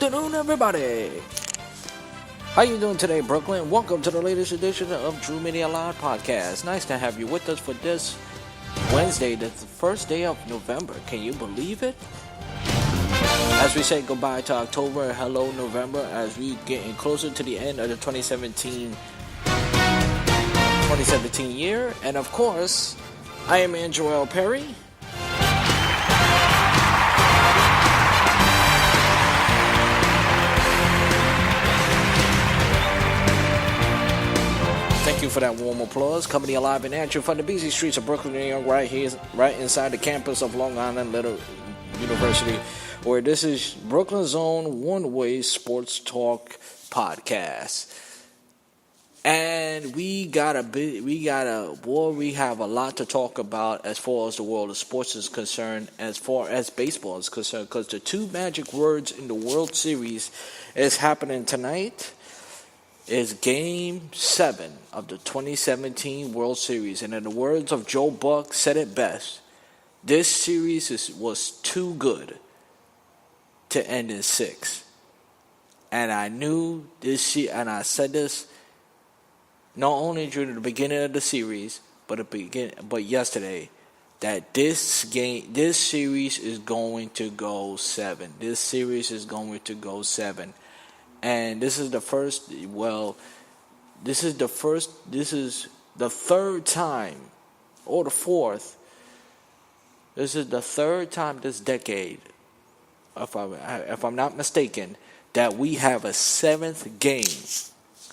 afternoon, everybody. How you doing today, Brooklyn? Welcome to the latest edition of Drew Media Loud Podcast. Nice to have you with us for this Wednesday, the first day of November. Can you believe it? As we say goodbye to October, hello November, as we getting closer to the end of the 2017 year. And of course, I am Andrew Perry. Thank you for that warm applause. Coming alive and at you from the busy streets of Brooklyn, New York, right here, right inside the campus of Long Island Little University, where this is Brooklyn's own one-way sports talk podcast. And we have a lot to talk about as far as the world of sports is concerned, as far as baseball is concerned, because the two magic words in the World Series is happening tonight. Is Game 7 of the 2017 World Series. And in the words of Joe Buck, said it best, this series was too good to end in 6. And I knew this, and I said this not only during the beginning of the series, but yesterday, that this series is going to go 7. This series is going to go 7. And this is the third time, or the fourth. This is the third time this decade, if I'm not mistaken, that we have a 7th game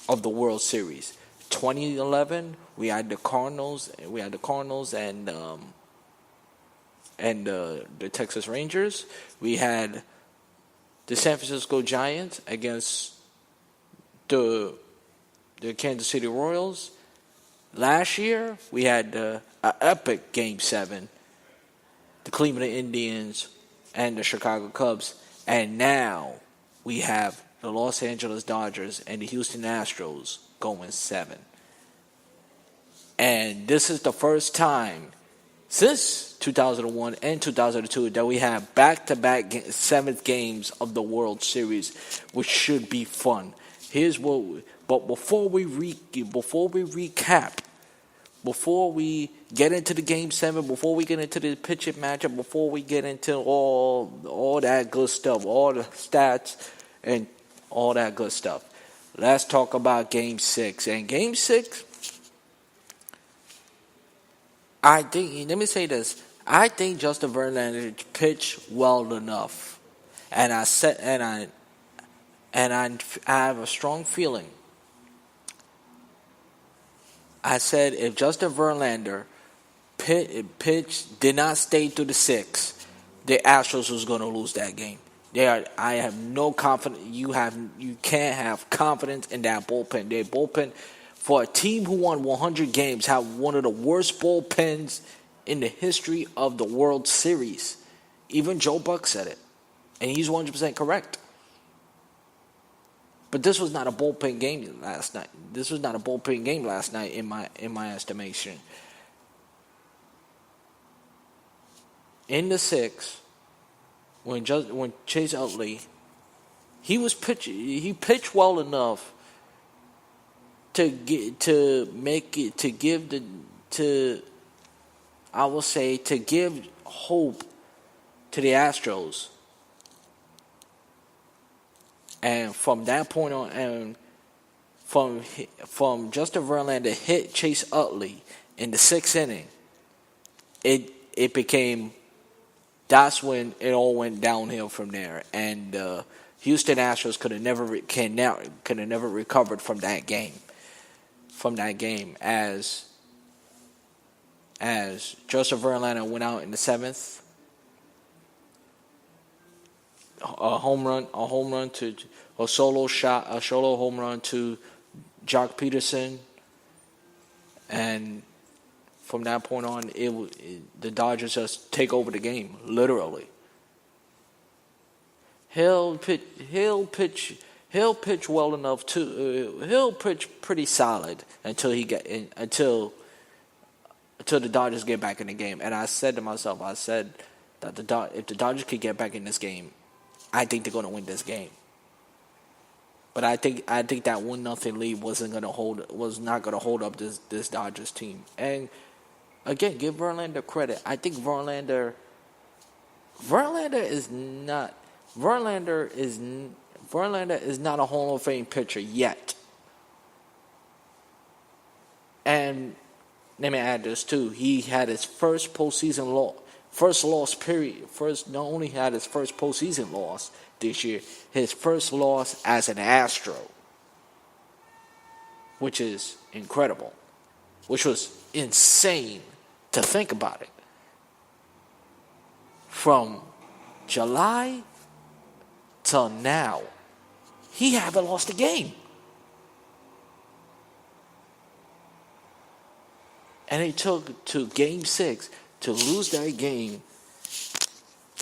of the World Series. 2011, we had the Cardinals and the Texas Rangers. We had the San Francisco Giants against the Kansas City Royals. Last year, we had an epic Game 7, the Cleveland Indians and the Chicago Cubs. And now we have the Los Angeles Dodgers and the Houston Astros going 7. And this is the first time since 2001 and 2002 that we have back-to-back 7th games of the World Series, which should be fun. But before we recap, before we get into the Game 7, before we get into the pitching matchup, before we get into all that good stuff, all the stats and all that good stuff, let's talk about Game 6. And Game 6, let me say this. I think Justin Verlander pitched well enough, and I have a strong feeling. I said if Justin Verlander did not stay through the 6th, the Astros was going to lose that game. I have no confidence. You can't have confidence in that bullpen. Their bullpen, for a team who won 100 games, have one of the worst bullpens in the history of the World Series. Even Joe Buck said it. And he's 100% correct. But this was not a bullpen game last night. In my estimation. In the 6th, when Chase Utley, he pitched well enough to give hope to the Astros. And from that point on, and from Justin Verlander hit Chase Utley in the 6th inning, it became, that's when it all went downhill from there. And Houston Astros could have never recovered from that game. As Joseph Verlander went out in the 7th, a solo home run to Jock Peterson, and from that point on, the Dodgers just take over the game, literally. He'll pitch well enough to. He'll pitch pretty solid until the Dodgers get back in the game. And I said to myself, that if the Dodgers could get back in this game, I think they're going to win this game. But I think that 1-0 lead was not gonna hold up this Dodgers team. And again, give Verlander credit. I think Verlander is not Verlander is not a Hall of Fame pitcher yet. And let me add this too. He had his first postseason first loss period. First, not only had his first postseason loss this year, his first loss as an Astro, which is incredible, which was insane to think about it. From July till now, he haven't lost a game. And it took to Game 6 to lose that game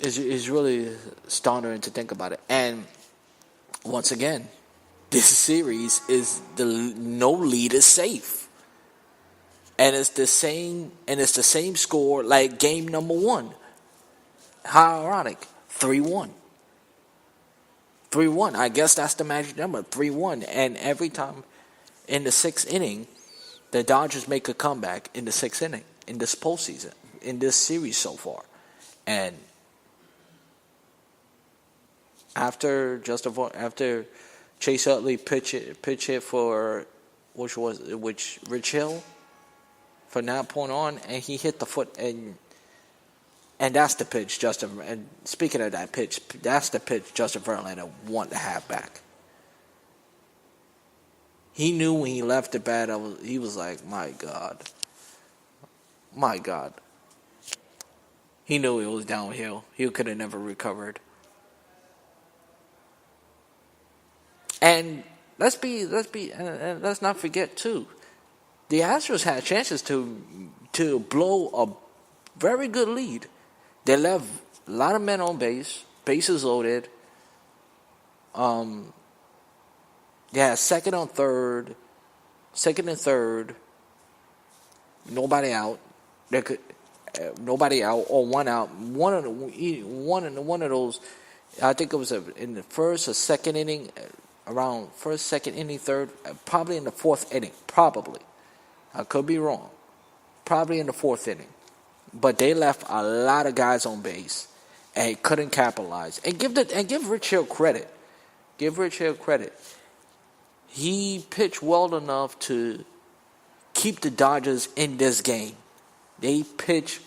is really staggering to think about it. And once again, this series is no lead is safe. And it's the same score like game number 1. How ironic. 3-1. 3-1. I guess that's the magic number. 3-1. And every time in the 6th inning, the Dodgers make a comeback in the 6th inning in this postseason, in this series so far. And after Chase Utley pitch hit for which Rich Hill from that point on, and he hit the foot, and that's the pitch Justin. And speaking of that pitch, that's the pitch Justin Verlander wanted to have back. He knew when he left the bat, he was like, my God. He knew it was downhill. He could have never recovered. And let's not forget too, the Astros had chances to blow a very good lead. They left a lot of men on base, bases loaded. Yeah, second and third, nobody out. Nobody out or one out. One of those. I think it was in the first or second inning, around first, second inning, third, probably in the 4th inning. Probably, I could be wrong. Probably in the 4th inning, but they left a lot of guys on base and couldn't capitalize. And give Rich Hill credit. Give Rich Hill credit. He pitched well enough to keep the Dodgers in this game. He pitched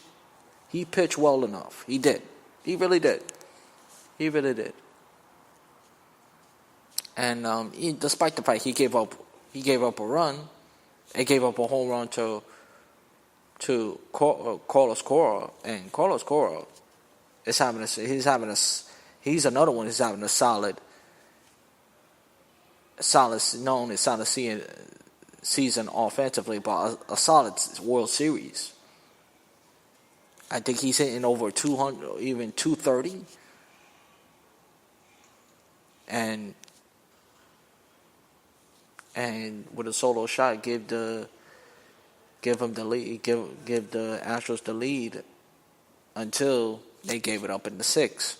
well enough. He did. He really did. And despite the fact he gave up a run, he gave up a home run to Carlos Cora, and Carlos Cora is he's another one who's having a solid season offensively, but a solid World Series. I think he's hitting over 200, even 230, and with a solo shot, give the Astros the lead until they gave it up in the 6th,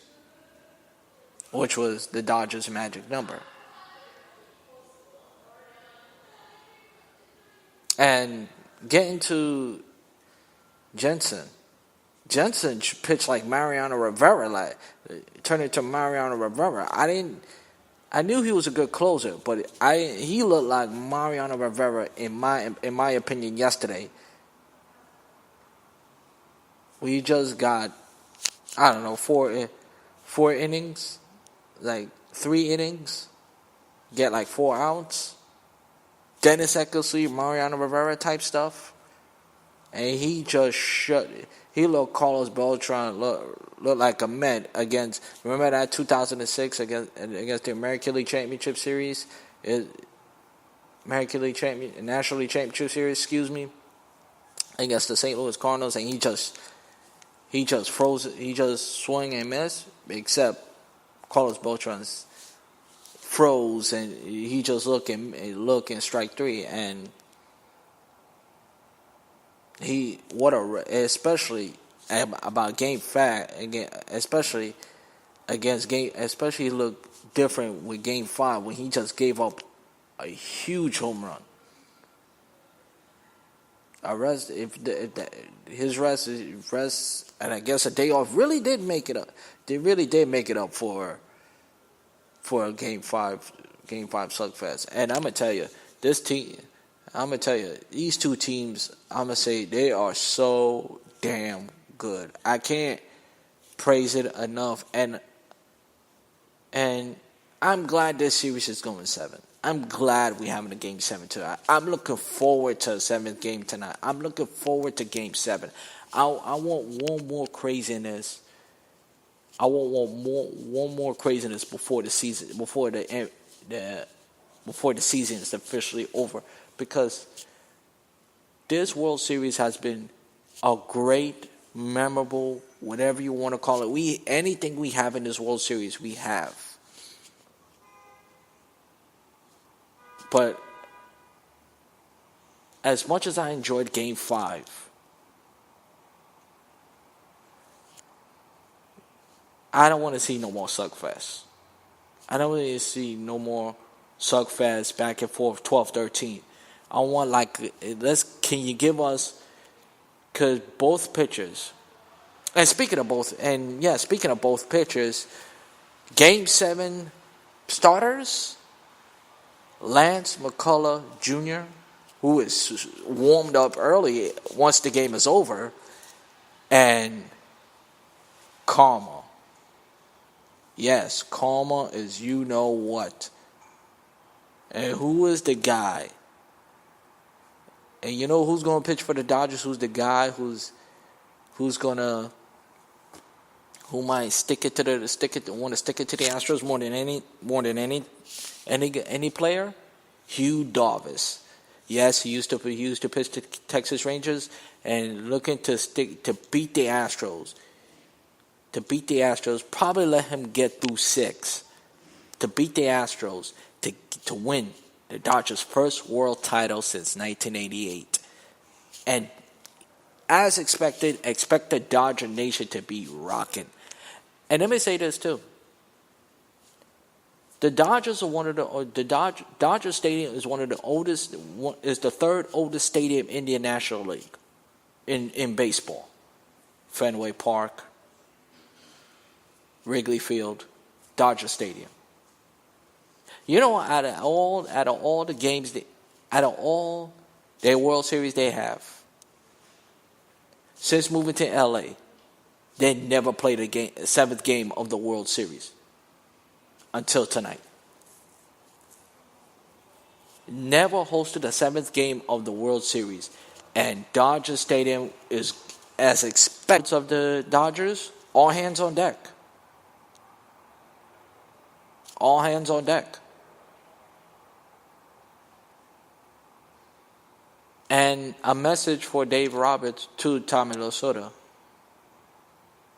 which was the Dodgers' magic number. And getting to Jensen pitched like Mariano Rivera, turned into Mariano Rivera. I knew he was a good closer, but he looked like Mariano Rivera in my opinion yesterday. We just got, I don't know, four innings, like 3 innings, get like 4 outs. Dennis Eckersley, Mariano Rivera type stuff. And he just he looked Carlos Beltran look like a Met against, remember that 2006 against the American League Championship Series? National League Championship Series, against the St. Louis Cardinals, and he just froze it. He just swung and missed, except Carlos Beltran's froze, and he just look in strike 3, and especially about game fact again, especially he looked different with Game 5 when he just gave up a huge home run. His rest, and I guess a day off really did make it up. They really did make it up for a Game 5 slugfest. And I'm gonna tell you, these two teams, I'm gonna say they are so damn good. I can't praise it enough, and I'm glad this series is going 7. I'm glad we're having a Game 7 tonight. I'm looking forward to a 7th game tonight. I'm looking forward to Game 7. I want one more craziness. I want one more craziness before the season, before the season is officially over, because this World Series has been a great, memorable, whatever you want to call it. Anything we have in this World Series, we have. But as much as I enjoyed Game 5, I don't want to see no more slugfest. I don't want to see no more slugfest back and forth 12-13. I want, can you give us, because both pitchers, and speaking of both pitchers, Game 7 starters, Lance McCullough Jr., who is warmed up early once the game is over, and Karma. Yes, Karma is you know what. And who is the guy? And you know who's going to pitch for the Dodgers? Who's the guy who might stick it to the Astros more than any player? Hugh Darvish. Yes, he used to pitch to Texas Rangers and looking to beat the Astros. To beat the Astros, probably let him get through 6. To beat the Astros, to win the Dodgers' first world title since 1988. And as expected, expect the Dodger Nation to be rocking. And let me say this too. The Dodgers are Dodger Stadium is one of the oldest, is the third oldest stadium in the National League in baseball. Fenway Park, Wrigley Field, Dodger Stadium. You know, out of all the games, out of all their World Series they have, since moving to LA, they never played a 7th game of the World Series until tonight. Never hosted a 7th game of the World Series, and Dodger Stadium is as expected of the Dodgers. All hands on deck. All hands on deck. And a message for Dave Roberts to Tommy Lasorda.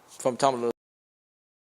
From Tommy Lasorda.